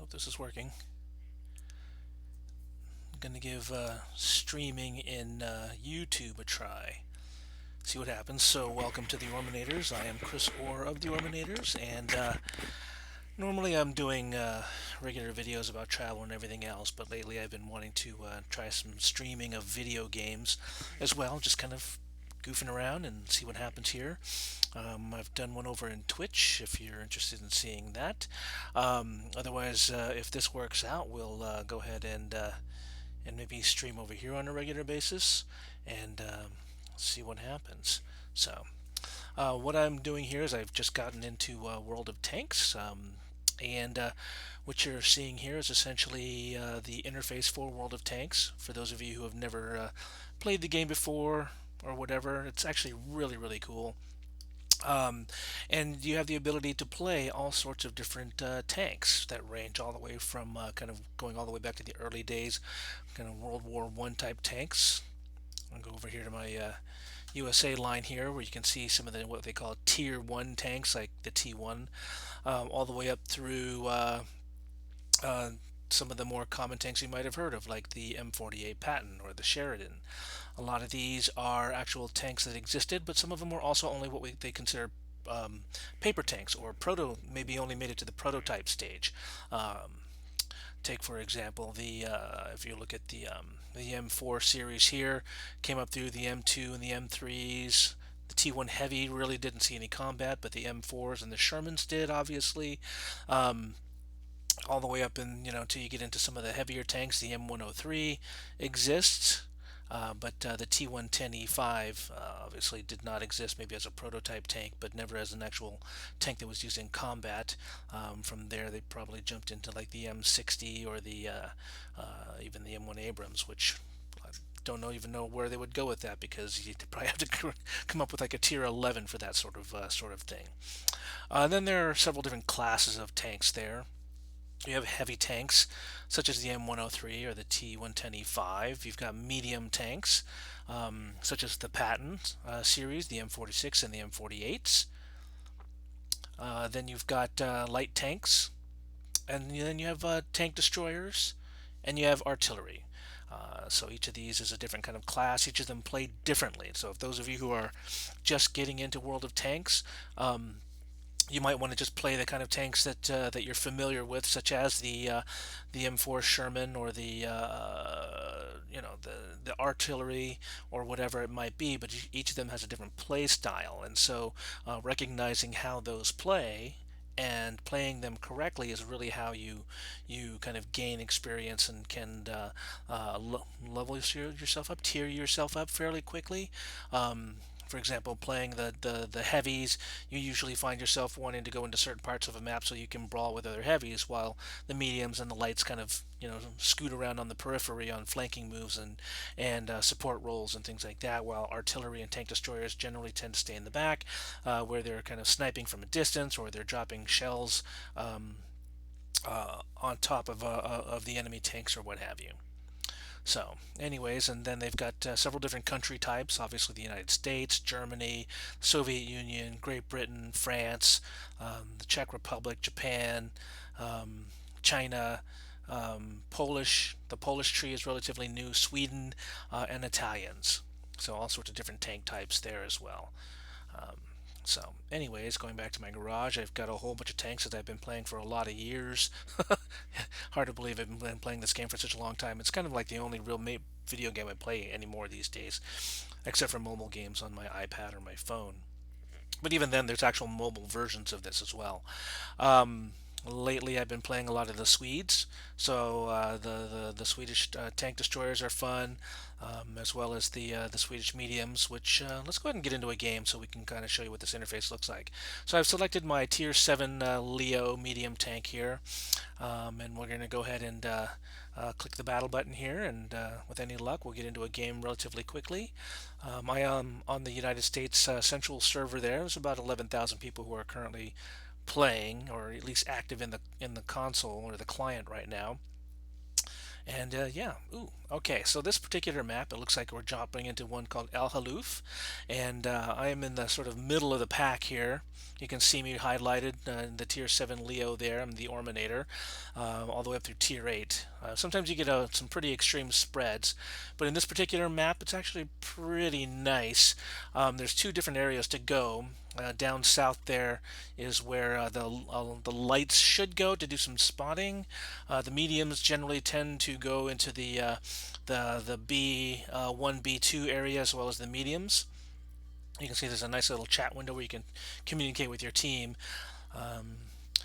Hope this is working. I'm going to give streaming in YouTube a try. See what happens. So, welcome to the Orrminators. I am Chris Orr of the Orrminators, and normally I'm doing regular videos about travel and everything else, but lately I've been wanting to try some streaming of video games as well, just kind of goofing around and see what happens here. I've done one over in Twitch if you're interested in seeing that. Otherwise, if this works out, we'll go ahead and maybe stream over here on a regular basis and see what happens. So, what I'm doing here is I've just gotten into World of Tanks, and what you're seeing here is essentially the interface for World of Tanks. For those of you who have never played the game before or whatever, it's actually really, really cool. Um, and you have the ability to play all sorts of different tanks that range all the way from kind of going all the way back to the early days, kind of World War One type tanks. I'll go over here to my USA line here, where you can see some of the what they call Tier One tanks, like the T1, all the way up through uh, some of the more common tanks you might have heard of, like the M48 Patton or the Sheridan. A lot of these are actual tanks that existed, but some of them were also only they consider paper tanks or maybe only made it to the prototype stage. Take for example if you look at the M4 series here, came up through the M2 and the M3s. The T1 Heavy really didn't see any combat, but the M4s and the Shermans did, obviously. Um, all the way up in, until you get into some of the heavier tanks. The M103 exists, but the T110E5 obviously did not exist, maybe as a prototype tank, but never as an actual tank that was used in combat. From there, they probably jumped into like the M60 or even the M1 Abrams, which I don't even know where they would go with that, because you'd probably have to come up with like a tier 11 for that sort of thing. Then there are several different classes of tanks there. You have heavy tanks, such as the M103 or the T110E5. You've got medium tanks, such as the Patton series, the M46 and the M48s. Then you've got light tanks, and then you have tank destroyers, and you have artillery. So each of these is a different kind of class. Each of them play differently. So if those of you who are just getting into World of Tanks, you might want to just play the kind of tanks that you're familiar with, such as the M4 Sherman or the artillery or whatever it might be. But each of them has a different play style, and so recognizing how those play and playing them correctly is really how you kind of gain experience and can level yourself up, tier yourself up fairly quickly. For example, playing the heavies, you usually find yourself wanting to go into certain parts of a map so you can brawl with other heavies, while the mediums and the lights kind of scoot around on the periphery on flanking moves and support roles and things like that. While artillery and tank destroyers generally tend to stay in the back, where they're kind of sniping from a distance, or they're dropping shells on top of the enemy tanks or what have you. So, anyways, and then they've got several different country types. Obviously, the United States, Germany, Soviet Union, Great Britain, France, the Czech Republic, Japan, China, Polish. The Polish tree is relatively new. Sweden, and Italians. So, all sorts of different tank types there as well. Um, so, anyways, going back to my garage, I've got a whole bunch of tanks that I've been playing for a lot of years. Hard to believe I've been playing this game for such a long time. It's kind of like the only real video game I play anymore these days, except for mobile games on my iPad or my phone. But even then, there's actual mobile versions of this as well. Lately, I've been playing a lot of the Swedes. So the Swedish tank destroyers are fun, as well as the Swedish mediums. Which let's go ahead and get into a game so we can kind of show you what this interface looks like. So I've selected my Tier 7 Leo medium tank here, and we're going to go ahead and click the battle button here, and with any luck, we'll get into a game relatively quickly. I am on the United States Central server there. There's about 11,000 people who are currently playing, or at least active in the console or the client right now. And yeah, ooh, Okay, so this particular map, it looks like we're jumping into one called El Haluf, and I am in the sort of middle of the pack here. You can see me highlighted in the Tier 7 Leo there. I'm the Orrminator, all the way up through Tier 8. Sometimes you get some pretty extreme spreads, but in this particular map, it's actually pretty nice. There's two different areas to go. Down south there is where the lights should go to do some spotting. The mediums generally tend to go into the B1, B2 area as well as the mediums. You can see there's a nice little chat window where you can communicate with your team.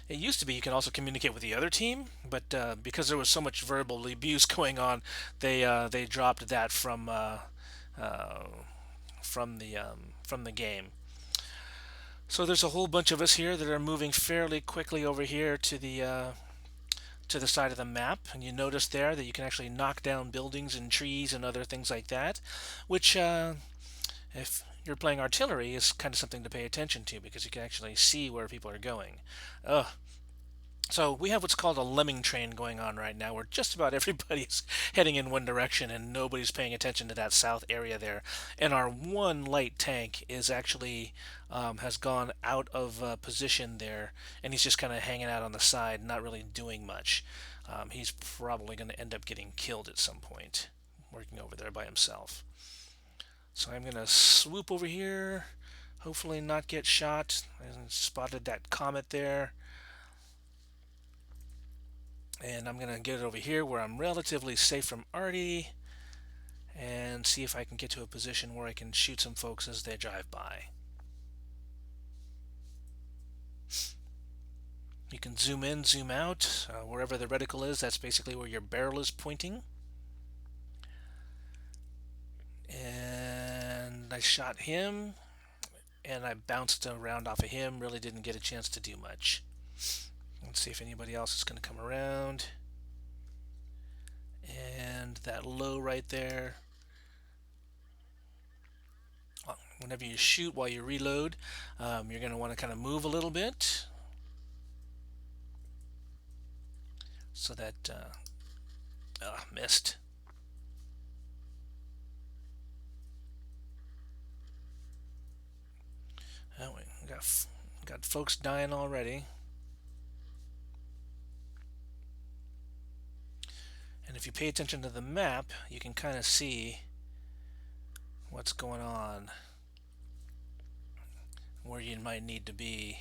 It used to be you can also communicate with the other team, but because there was so much verbal abuse going on, they dropped that uh, from the game. So there's a whole bunch of us here that are moving fairly quickly over here to the side of the map, and you notice there that you can actually knock down buildings and trees and other things like that, which if you're playing artillery is kind of something to pay attention to because you can actually see where people are going. Ugh. So we have what's called a lemming train going on right now, where just about everybody's heading in one direction and nobody's paying attention to that south area there. And our one light tank is actually has gone out of position there, and he's just kind of hanging out on the side, not really doing much. He's probably going to end up getting killed at some point, working over there by himself. So I'm going to swoop over here, hopefully not get shot. I spotted that comet there. And I'm going to get it over here where I'm relatively safe from Artie and see if I can get to a position where I can shoot some folks as they drive by. You can zoom in, zoom out. Wherever the reticle is, that's basically where your barrel is pointing. And I shot him, and I bounced around off of him. Really didn't get a chance to do much. Let's see if anybody else is going to come around. And that low right there. Whenever you shoot while you reload, you're going to want to kind of move a little bit so that missed. Oh, we got folks dying already. And if you pay attention to the map, you can kind of see what's going on, where you might need to be.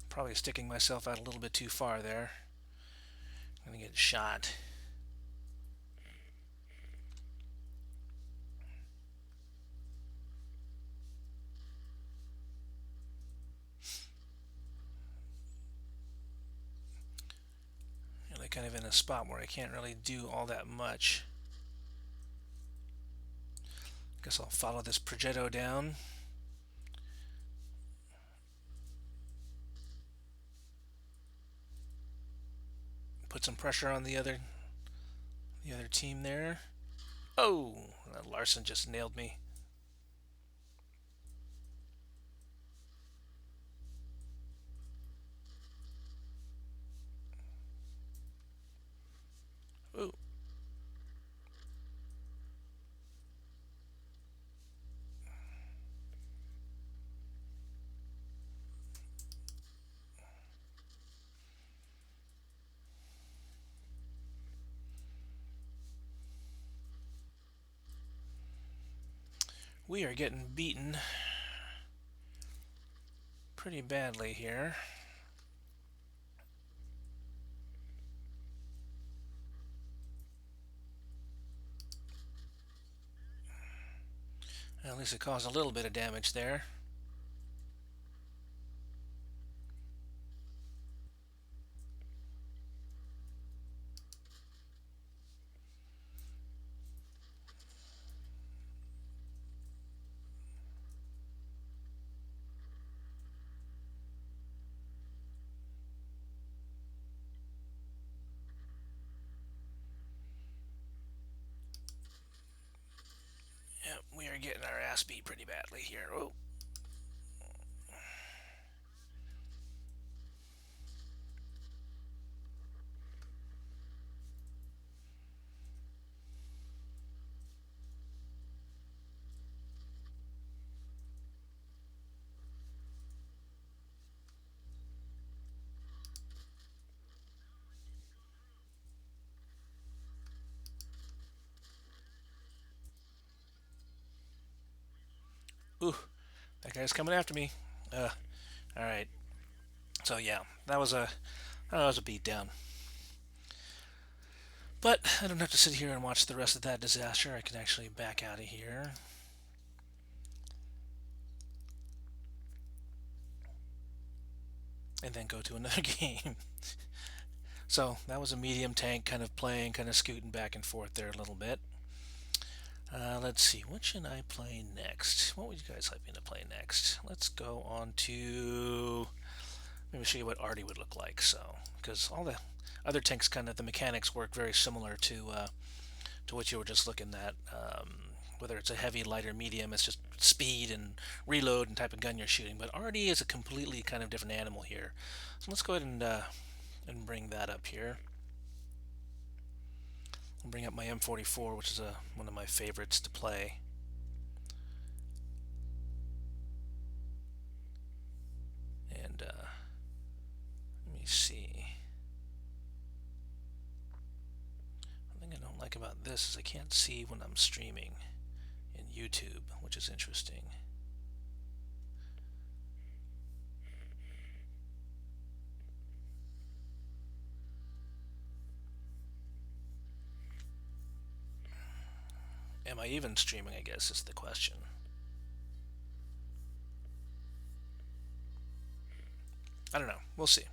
Probably sticking myself out a little bit too far there. I'm gonna get shot. Really kind of in a spot where I can't really do all that much. Guess I'll follow this progetto down. Put some pressure on the other team there. Oh, Larson just nailed me. Ooh. We are getting beaten pretty badly here. At least it caused a little bit of damage there. getting our ass beat pretty badly here. Oh. Ooh, that guy's coming after me. All right. So yeah, that was a beat down. But I don't have to sit here and watch the rest of that disaster. I can actually back out of here. And then go to another game. So that was a medium tank kind of playing, kind of scooting back and forth there a little bit. Let's see, what should I play next? What would you guys like me to play next? Let's go on to maybe show you what Artie would look like. So, because all the other tanks kind of the mechanics work very similar to what you were just looking at. Whether it's a heavy, light, or medium, it's just speed and reload and type of gun you're shooting. But Artie is a completely kind of different animal here. So let's go ahead and bring that up here. I'll bring up my M44, which is one of my favorites to play. And let me see. One thing I don't like about this is I can't see when I'm streaming in YouTube, which is interesting. Am I even streaming, I guess, is the question. I don't know. We'll see.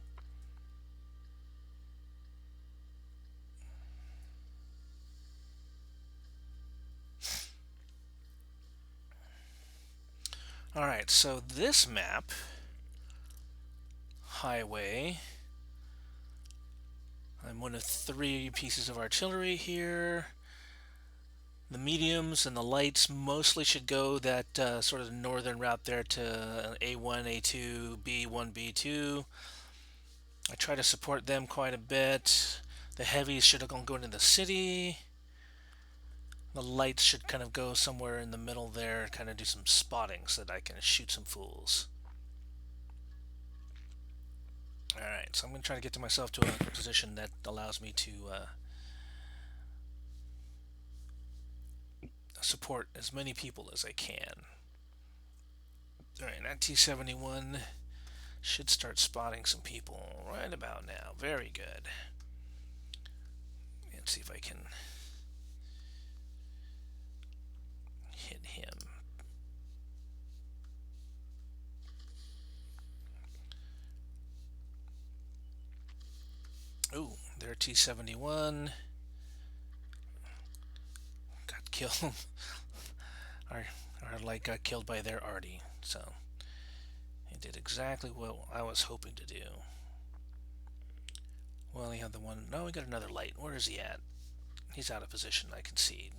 Alright, so this map, highway, I'm one of 3 pieces of artillery here. The mediums and the lights mostly should go that sort of northern route there to A1, A2, B1, B2. I try to support them quite a bit. The heavies should go into the city. The lights should kind of go somewhere in the middle there, kind of do some spotting so that I can shoot some fools. Alright, so I'm going to try to get to myself to a position that allows me to support as many people as I can. Alright, that T-71 should start spotting some people right about now. Very good. Let's see if I can hit him. Ooh, there T-71 got killed. our light got killed by their Artie, so he did exactly what I was hoping to do. Well, he had the one. No, we got another light. Where is he at? He's out of position, I concede.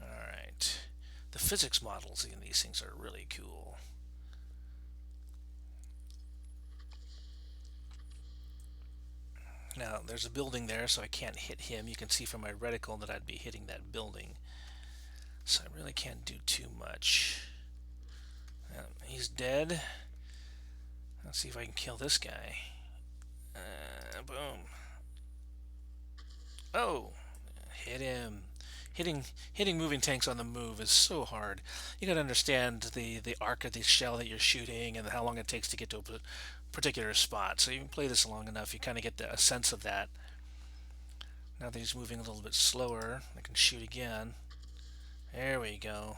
Alright. The physics models in these things are really cool. Now, there's a building there, so I can't hit him. You can see from my reticle that I'd be hitting that building. So I really can't do too much. He's dead. Let's see if I can kill this guy. Boom. Oh, hit him. Hitting moving tanks on the move is so hard. You gotta understand the arc of the shell that you're shooting and how long it takes to get to a particular spot. So you play this long enough, you kind of get a sense of that. Now that he's moving a little bit slower, I can shoot again. There we go.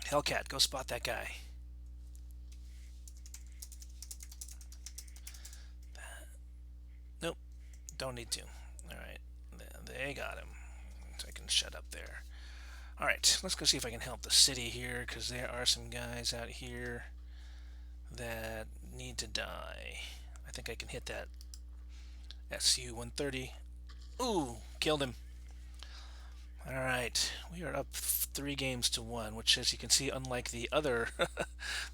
Hellcat, go spot that guy. Nope, don't need to. Alright, they got him. So I can shut up there. Alright, let's go see if I can help the city here, because there are some guys out here that need to die. I think I can hit that SU-130. Ooh, killed him. All right, we are up 3 games to 1, which, as you can see, unlike the other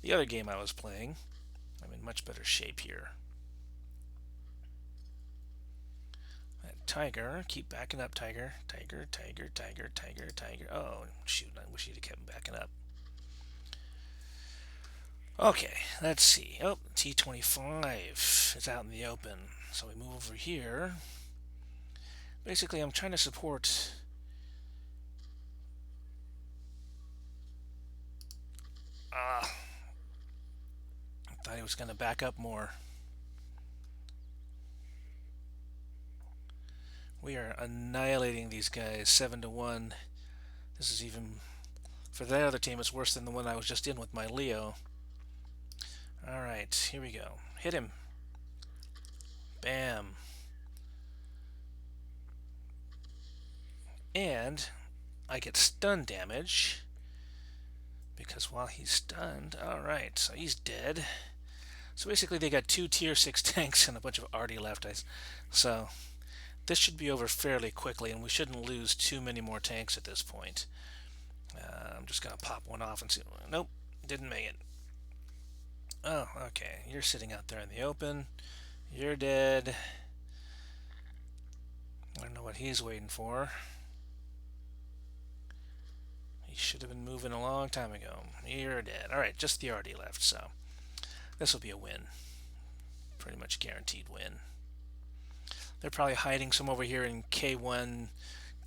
the other game I was playing, I'm in much better shape here. That tiger, keep backing up, tiger, tiger, tiger, tiger, tiger, tiger. Oh shoot! I wish you'd have kept backing up. Okay, let's see. Oh, T25 is out in the open, so we move over here. Basically, I'm trying to support. I thought he was going to back up more. We are annihilating these guys 7-1. This is even for that other team. It's worse than the one I was just in with my Leo. All right, here we go. Hit him. Bam. And I get stun damage because while he's stunned, all right, so he's dead. So basically, they got 2 tier 6 tanks and a bunch of arty left. So this should be over fairly quickly, and we shouldn't lose too many more tanks at this point. I'm just gonna pop one off and see. Nope, didn't make it. Oh, okay. You're sitting out there in the open. You're dead. I don't know what he's waiting for. He should have been moving a long time ago. You're dead. Alright, just the RD left, so this will be a win. Pretty much guaranteed win. They're probably hiding some over here in K1,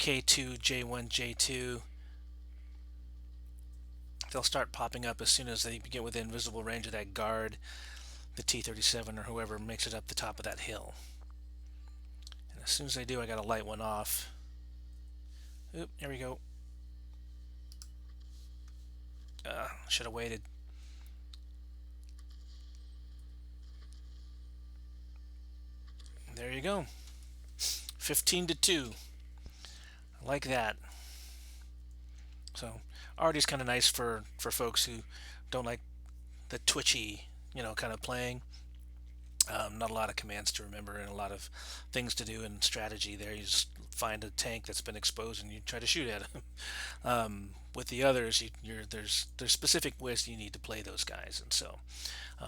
K2, J1, J2. They'll start popping up as soon as they get within visible range of that guard, the T-37 or whoever makes it up the top of that hill. And as soon as they do, I gotta light one off. Oop, here we go. Should have waited. There you go. 15-2. I like that. So already kind of nice for folks who don't like the twitchy, kind of playing. Not a lot of commands to remember and a lot of things to do and strategy there. You just find a tank that's been exposed and you try to shoot at him. With the others, there's specific ways you need to play those guys, and so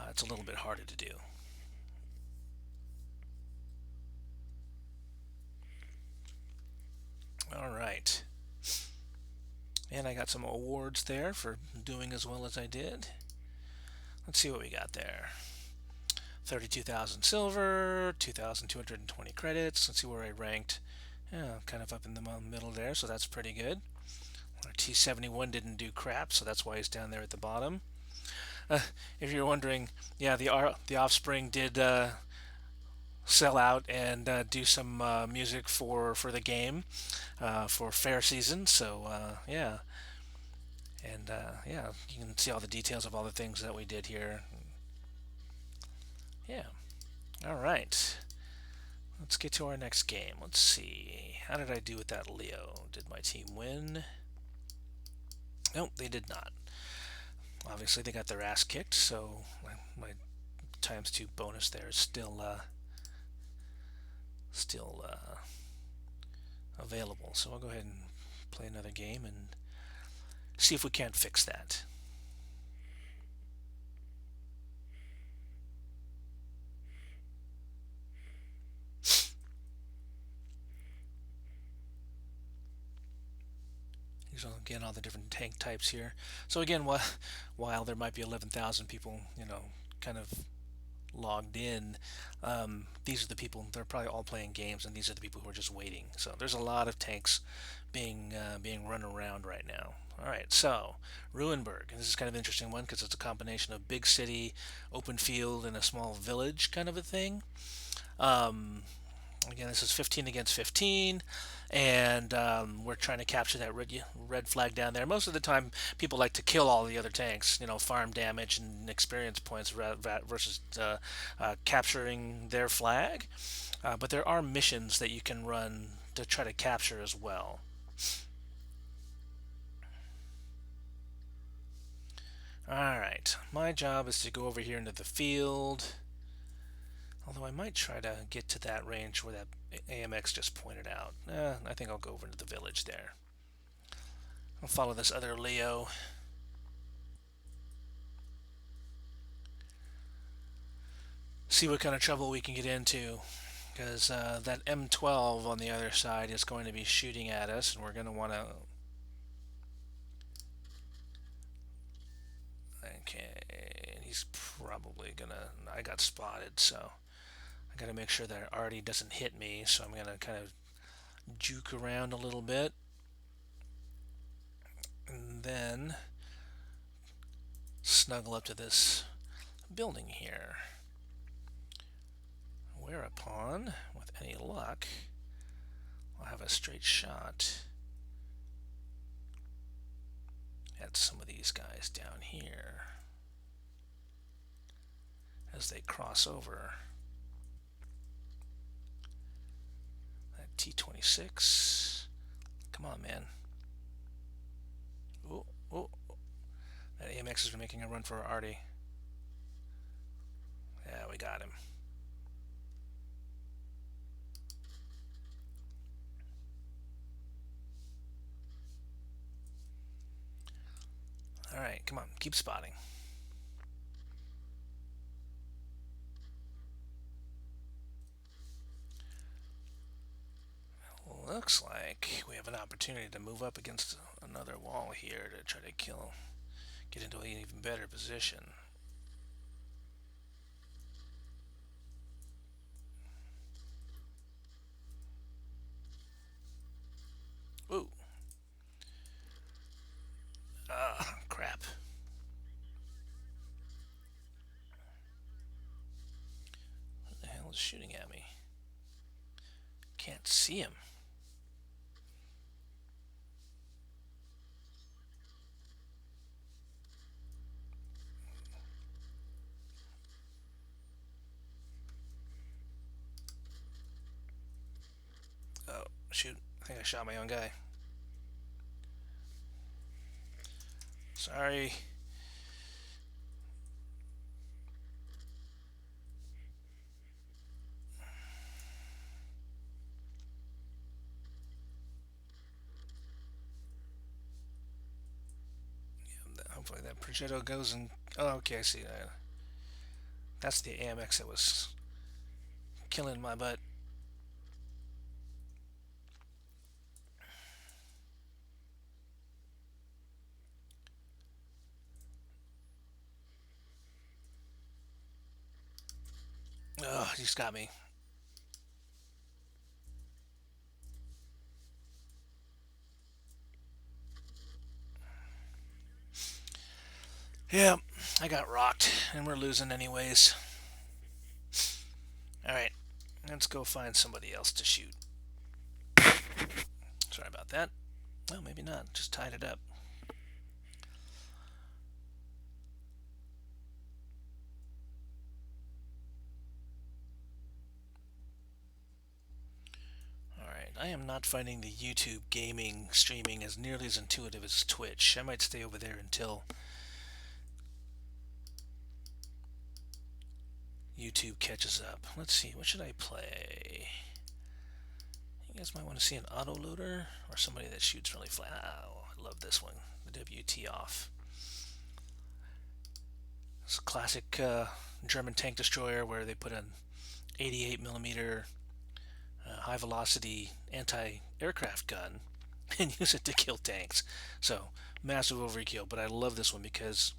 it's a little bit harder to do. All right. And I got some awards there for doing as well as I did. Let's see what we got there. 32,000 silver, 2,220 credits. Let's see where I ranked. Yeah, kind of up in the middle there, so that's pretty good. Our T71 didn't do crap, so that's why he's down there at the bottom. If you're wondering, yeah, the Offspring did sell out and do some music for the game for fair season. So yeah, and yeah, you can see all the details of all the things that we did here. Yeah. All right. Let's get to our next game. Let's see. How did I do with that Leo? Did my team win? Nope, they did not. Obviously, they got their ass kicked, so my ×2 bonus there is still available. So I'll go ahead and play another game and see if we can't fix that. So again, all the different tank types here. So again, while there might be 11,000 people, kind of logged in, these are the people. They're probably all playing games, and these are the people who are just waiting. So there's a lot of tanks being run around right now. All right, so Ruinberg. This is kind of an interesting one because it's a combination of big city, open field, and a small village kind of a thing. Again, this is 15 against 15, and we're trying to capture that red flag down there. Most of the time, people like to kill all the other tanks, farm damage and experience points versus capturing their flag. But there are missions that you can run to try to capture as well. Alright, my job is to go over here into the field. Although I might try to get to that range where that AMX just pointed out. I think I'll go over to the village there. I'll follow this other Leo. See what kind of trouble we can get into. Because that M12 on the other side is going to be shooting at us, and we're going to want to... Okay, he's probably going to... I got spotted, so I got to make sure that Artie doesn't hit me, so I'm going to kind of juke around a little bit. And then snuggle up to this building here. Whereupon, with any luck, I'll have a straight shot at some of these guys down here as they cross over. That T-26. Come on, man. Oh, oh. That AMX is making a run for Artie. Yeah, we got him. Alright, come on, keep spotting. Looks like we have an opportunity to move up against another wall here to try to get into an even better position. Ooh. Crap. What the hell is shooting at me? Can't see him. Oh, shoot. I think I shot my own guy. Sorry. Hopefully that projectile goes and... Oh, okay, I see that. That's the AMX that was killing my butt. Oh, he just got me. Yeah, I got rocked, and we're losing anyways. Alright, let's go find somebody else to shoot. Sorry about that. Well, maybe not. Just tied it up. Alright, I am not finding the YouTube gaming streaming as nearly as intuitive as Twitch. I might stay over there until YouTube catches up. Let's see, what should I play? You guys might want to see an autoloader or somebody that shoots really flat. Oh, I love this one, the WT off. It's a classic German tank destroyer where they put an 88 millimeter high velocity anti-aircraft gun and use it to kill tanks. So massive overkill, but I love this one because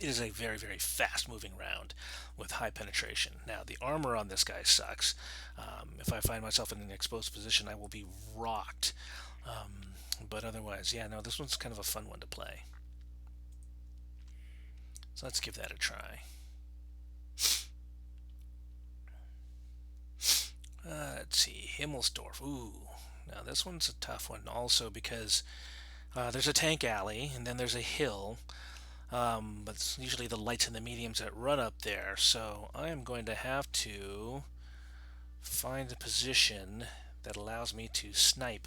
it is a very, very fast-moving round with high penetration. Now, the armor on this guy sucks. If I find myself in an exposed position, I will be rocked. But otherwise, yeah, no, this one's kind of a fun one to play. So let's give that a try. Let's see, Himmelsdorf. Ooh, now this one's a tough one also because there's a tank alley and then there's a hill. But it's usually the lights and the mediums that run up there, so I am going to have to find a position that allows me to snipe.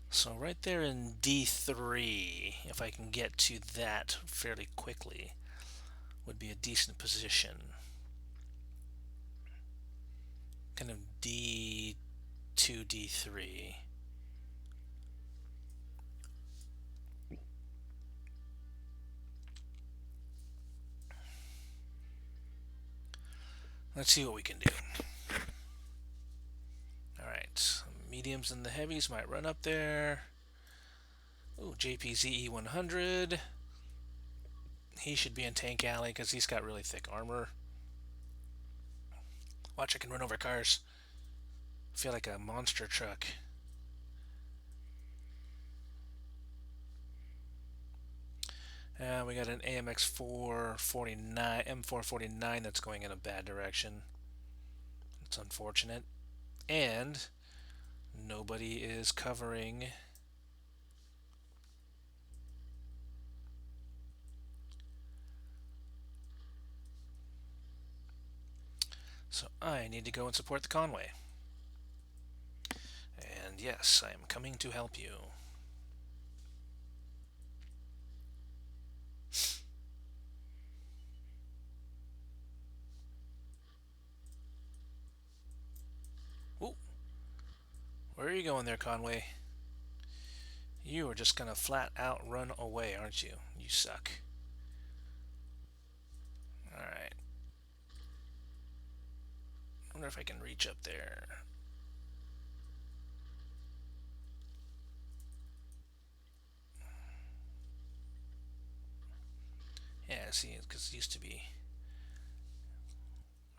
So right there in D3, if I can get to that fairly quickly, would be a decent position. kind of D2, D3. Let's see what we can do. Alright, mediums and the heavies might run up there. Ooh, JPZE 100. He should be in Tank Alley because he's got really thick armor. Watch, I can run over cars. I feel like a monster truck. We got an AMX 449, M449 that's going in a bad direction. It's unfortunate. And nobody is covering. So I need to go and support the Conway. And yes, I am coming to help you. Ooh. Where are you going there, Conway? You are just gonna flat out run away, aren't you? You suck. Alright. I wonder if I can reach up there. Yeah, see, because it used to be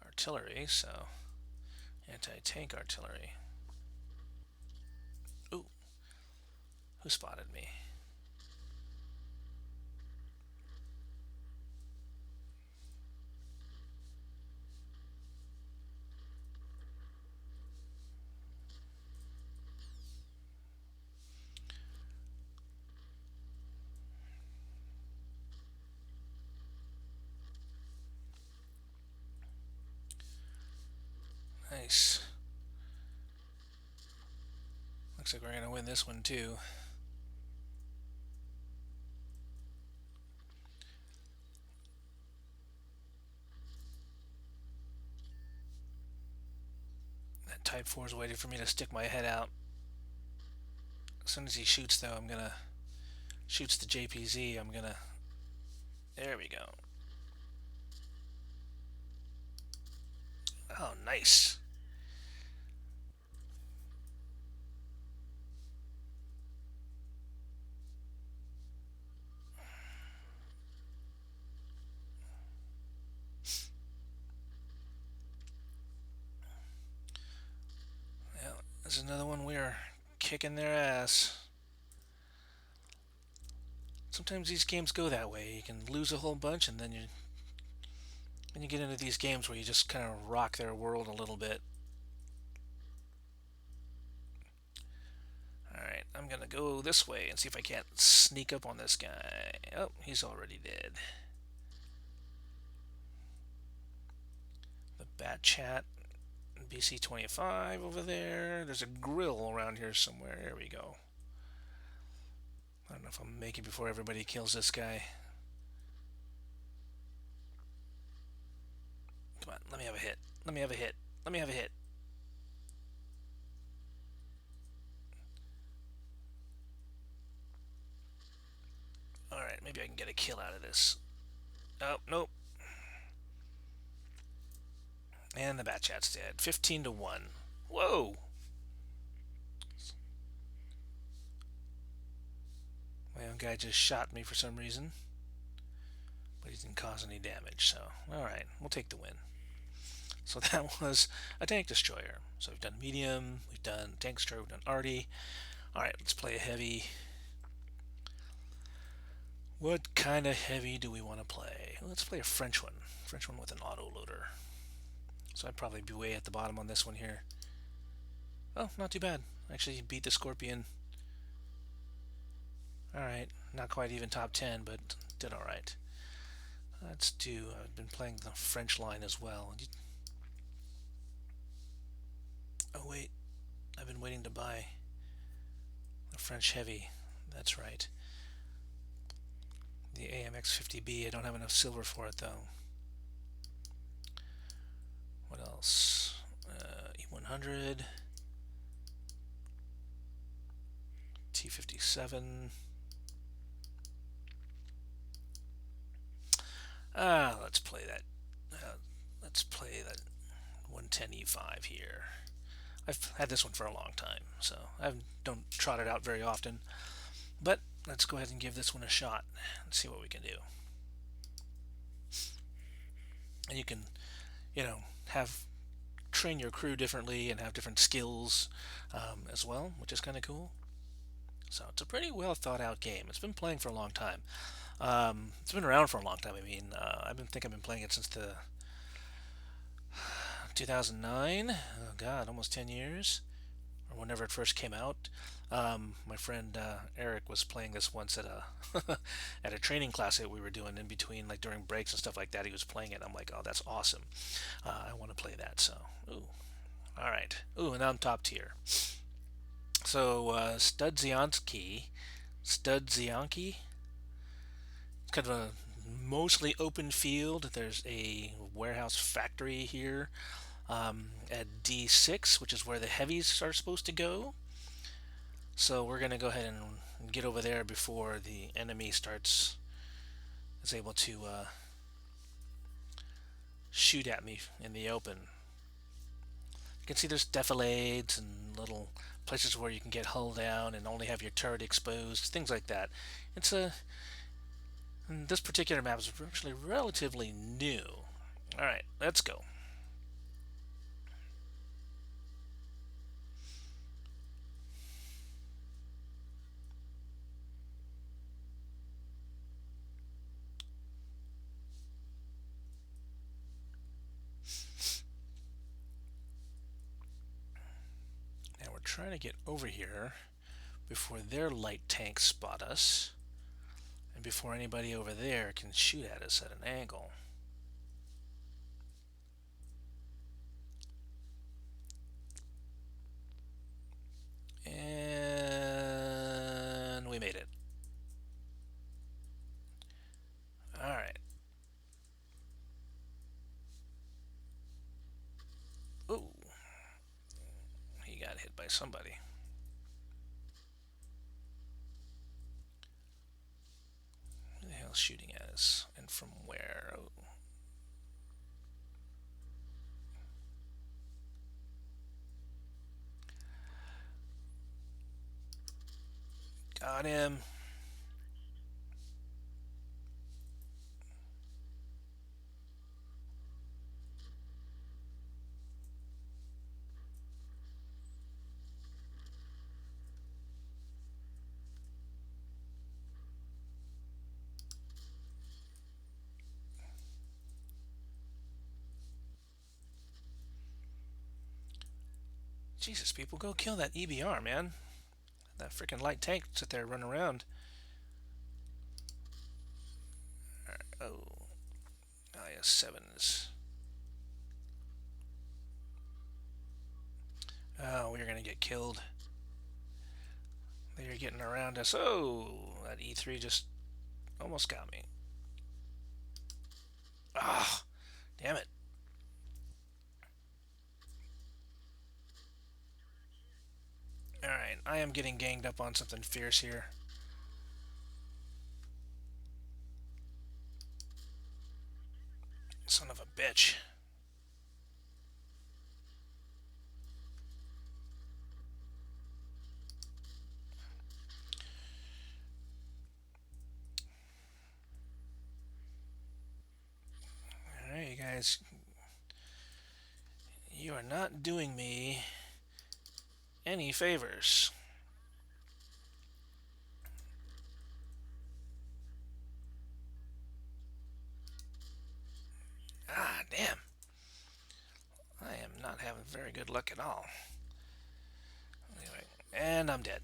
artillery, so anti-tank artillery. Ooh, who spotted me? Nice. Looks like we're gonna win this one too. That Type 4 is waiting for me to stick my head out. As soon as he shoots, though, I'm gonna... Shoots the JPZ, I'm gonna... There we go. Oh, nice. Well, there's another one we're kicking their ass. Sometimes these games go that way. You can lose a whole bunch, and then you get into these games where you just kind of rock their world a little bit. Alright, I'm gonna go this way and see if I can't sneak up on this guy. Oh, he's already dead. The Bat Chat BC-25 over there. There's a grill around here somewhere. There we go. I don't know if I'll make it before everybody kills this guy. Come on, let me have a hit. Let me have a hit. Let me have a hit. Alright, maybe I can get a kill out of this. Oh, nope. And the Bat Chat's dead. 15 to 1. Whoa! My own guy just shot me for some reason. But he didn't cause any damage, so... Alright, we'll take the win. So that was a tank destroyer. So we've done medium, we've done tank destroyer, we've done arty. Alright, let's play a heavy. What kind of heavy do we want to play? Let's play a French one. French one with an autoloader. So I'd probably be way at the bottom on this one here. Oh, not too bad. Actually beat the Scorpion. Alright, not quite even top 10, but did alright. Let's do... I've been playing the French line as well. Oh wait, I've been waiting to buy the French heavy. That's right. The AMX 50B. I don't have enough silver for it though. What else? T100, T57. Let's play that. Let's play that 110E5 here. I've had this one for a long time, so I don't trot it out very often. But let's go ahead and give this one a shot and see what we can do. And you can, train your crew differently and have different skills as well, which is kind of cool. So it's a pretty well thought out game. It's been playing for a long time. It's been around for a long time. I mean, I've been playing it since the 2009. Oh God, almost 10 years, or whenever it first came out. My friend Eric was playing this once at a at a training class that we were doing in between, like during breaks and stuff like that. He was playing it. I'm like, oh, that's awesome. I want to play that. So, ooh, all right. Ooh, and now I'm top tier. So Studzianki, it's kind of a mostly open field. There's a warehouse factory here at D6, which is where the heavies are supposed to go. So we're going to go ahead and get over there before the enemy is able to shoot at me in the open. You can see there's defilades and little places where you can get hull down and only have your turret exposed, things like that. This particular map is actually relatively new. Alright, let's go. Now we're trying to get over here before their light tanks spot us, and before anybody over there can shoot at us at an angle. And we made it. Alright. Ooh. He got hit by somebody. Who the hell's shooting at us? And from where? Oh. Got him. Jesus, people, go kill that EBR, man. That freaking light tank sit there running around. Oh, IS-7s. Oh, we're gonna get killed. They're getting around us. Oh, that E3 just almost got me. Ah, damn it. Alright, I am getting ganged up on something fierce here. Son of a bitch. Alright, you guys. You are not doing me any favors. Ah, damn. I am not having very good luck at all. Anyway, and I'm dead.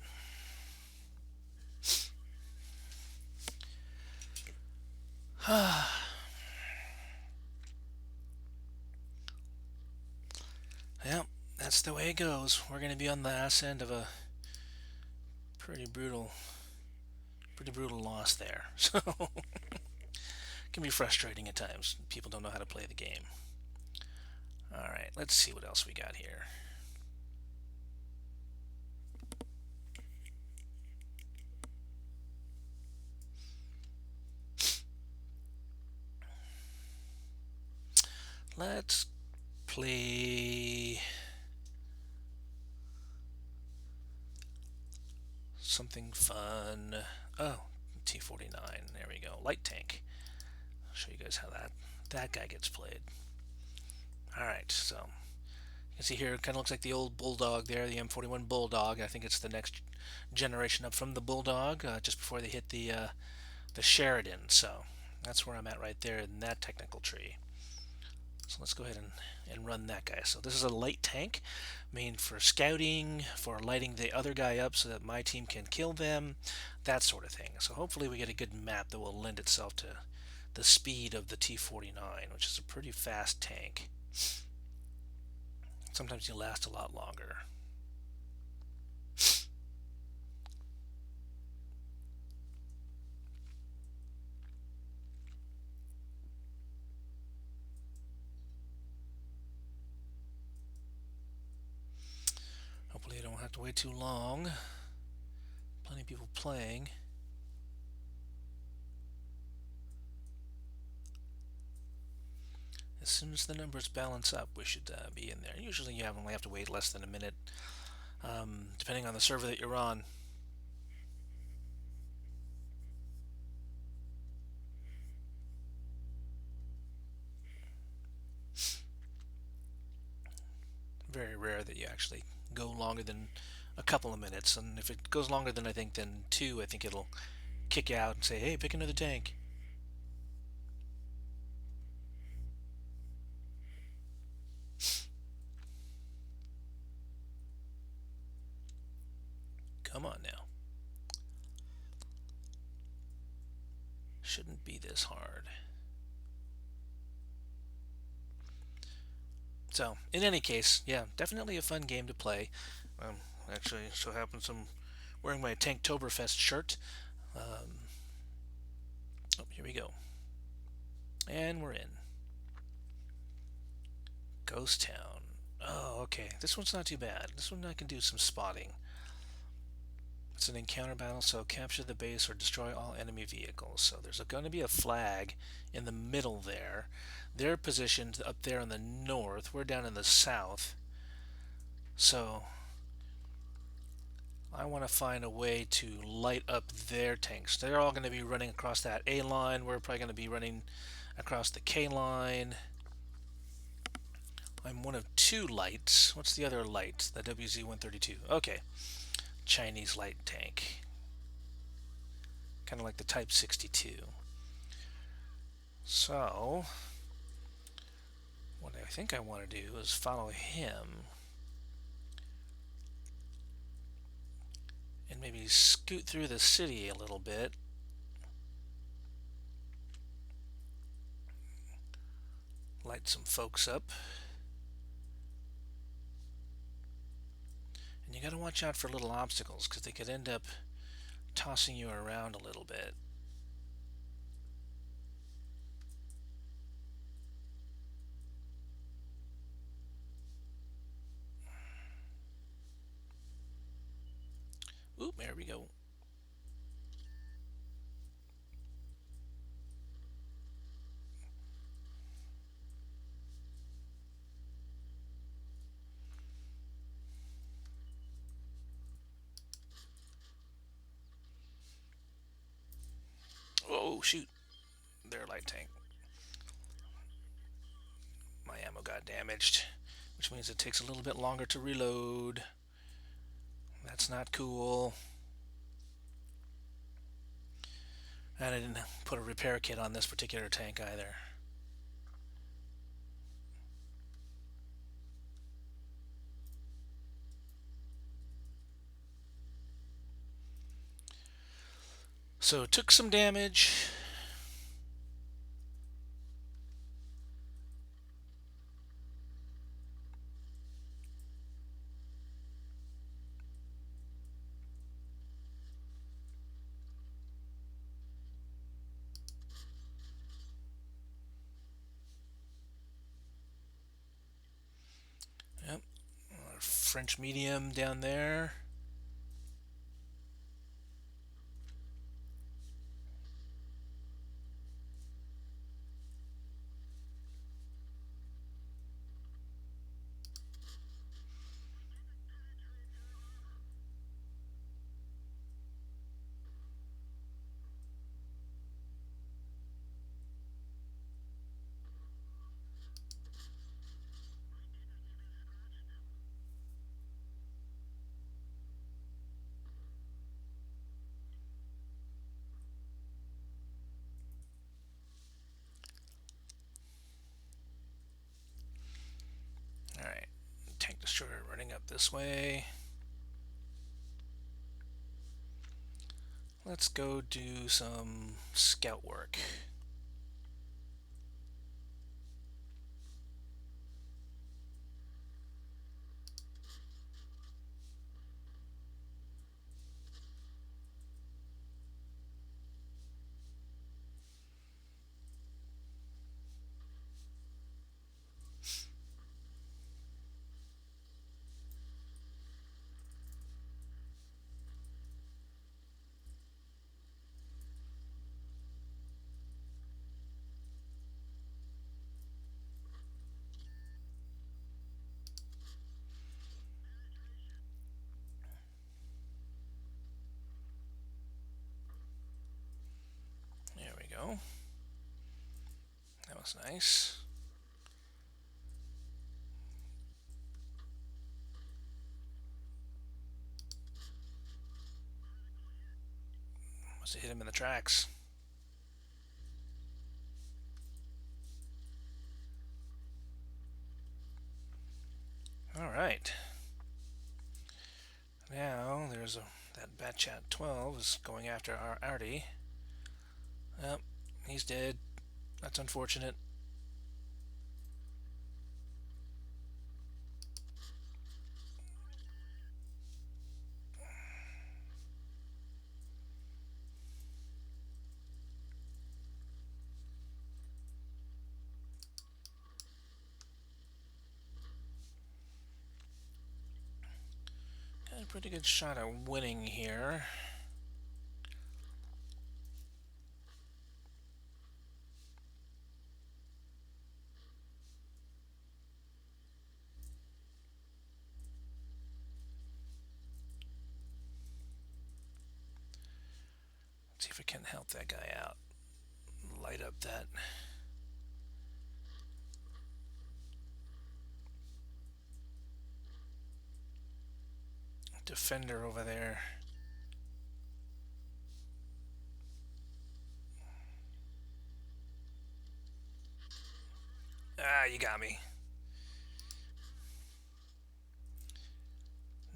Well, that's the way it goes. We're going to be on the ass end of a pretty brutal loss there. So it can be frustrating at times. People don't know how to play the game. Alright, let's see what else we got here. Let's play something fun. Oh, T-49. There we go. Light tank. I'll show you guys how that guy gets played. All right, so you can see here it kind of looks like the old Bulldog there, the M41 Bulldog. I think it's the next generation up from the Bulldog, just before they hit the Sheridan. So that's where I'm at right there in that technical tree. So let's go ahead and run that guy. So this is a light tank, made for scouting, for lighting the other guy up so that my team can kill them, that sort of thing. So hopefully we get a good map that will lend itself to the speed of the T-49, which is a pretty fast tank. Sometimes you last a lot longer. Hopefully I don't have to wait too long. Plenty of people playing. As soon as the numbers balance up, we should be in there. Usually you only have to wait less than a minute, depending on the server that you're on. Very rare that you actually go longer than a couple of minutes, and if it goes longer than I think than 2, I think it'll kick you out and say, hey, pick another tank. Come on now. Shouldn't be this hard. So, in any case, yeah, definitely a fun game to play. Actually, so happens I'm wearing my Tanktoberfest shirt. Oh, here we go. And we're in. Ghost Town. Oh, okay. This one's not too bad. This one I can do some spotting. It's an encounter battle, so capture the base or destroy all enemy vehicles. So there's going to be a flag in the middle there. They're positioned up there in the north. We're down in the south. So I want to find a way to light up their tanks. They're all going to be running across that A line. We're probably going to be running across the K line. I'm one of 2 lights. What's the other light? The WZ-132. Okay. Chinese light tank. Kind of like the Type 62. So, what I think I want to do is follow him and maybe scoot through the city a little bit. Light some folks up. And you got to watch out for little obstacles because they could end up tossing you around a little bit. Oop, there we go. Oh, shoot. Their light tank. My ammo got damaged, which means it takes a little bit longer to reload. That's not cool. And I didn't put a repair kit on this particular tank either. So it took some damage. Yep. French medium down there. going up this way. Let's go do some scout work. There we go. That was nice. Must have hit him in the tracks. All right. Now there's that Batchat 12 is going after our Artie. Yep, he's dead. That's unfortunate. Got a pretty good shot at winning here. Let's see if we can help that guy out. Light up that defender over there. Ah, you got me.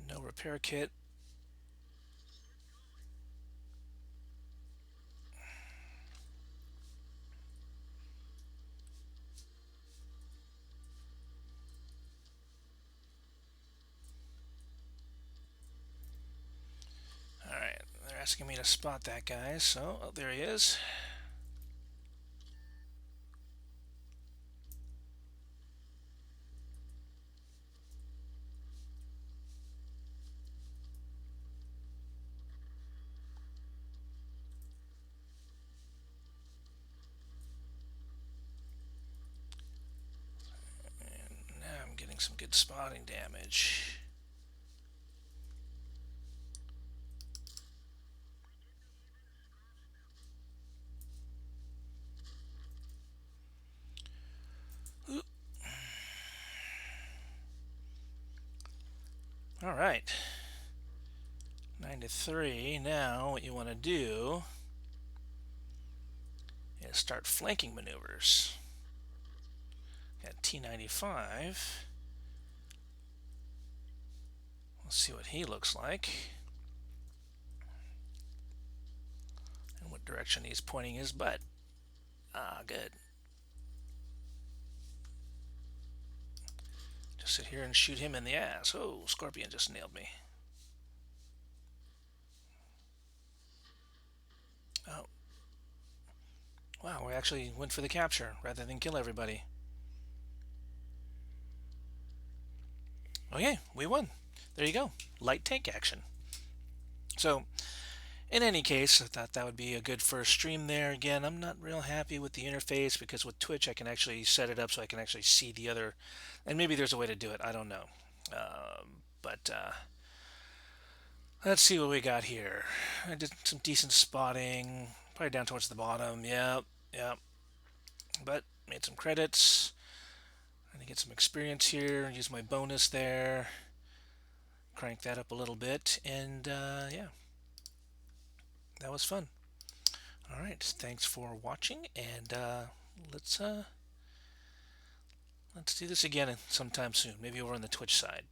No repair kit. Alright, they're asking me to spot that guy, so oh, there he is. And now I'm getting some good spotting damage. All right, 9-3. Now what you want to do is start flanking maneuvers. Got T95. Let's see what he looks like and what direction he's pointing his butt. Ah, good. Just sit here and shoot him in the ass. Oh, Scorpion just nailed me. Oh. Wow, we actually went for the capture rather than kill everybody. Okay, we won. There you go. Light tank action. So, in any case, I thought that would be a good first stream there. Again, I'm not real happy with the interface because with Twitch I can actually set it up so I can actually see the other, and maybe there's a way to do it. I don't know. But let's see what we got here. I did some decent spotting, probably down towards the bottom. Yep. But made some credits. I'm gonna get some experience here. Use my bonus there. Crank that up a little bit, and yeah. That was fun. All right, thanks for watching, and let's do this again sometime soon. Maybe over on the Twitch side.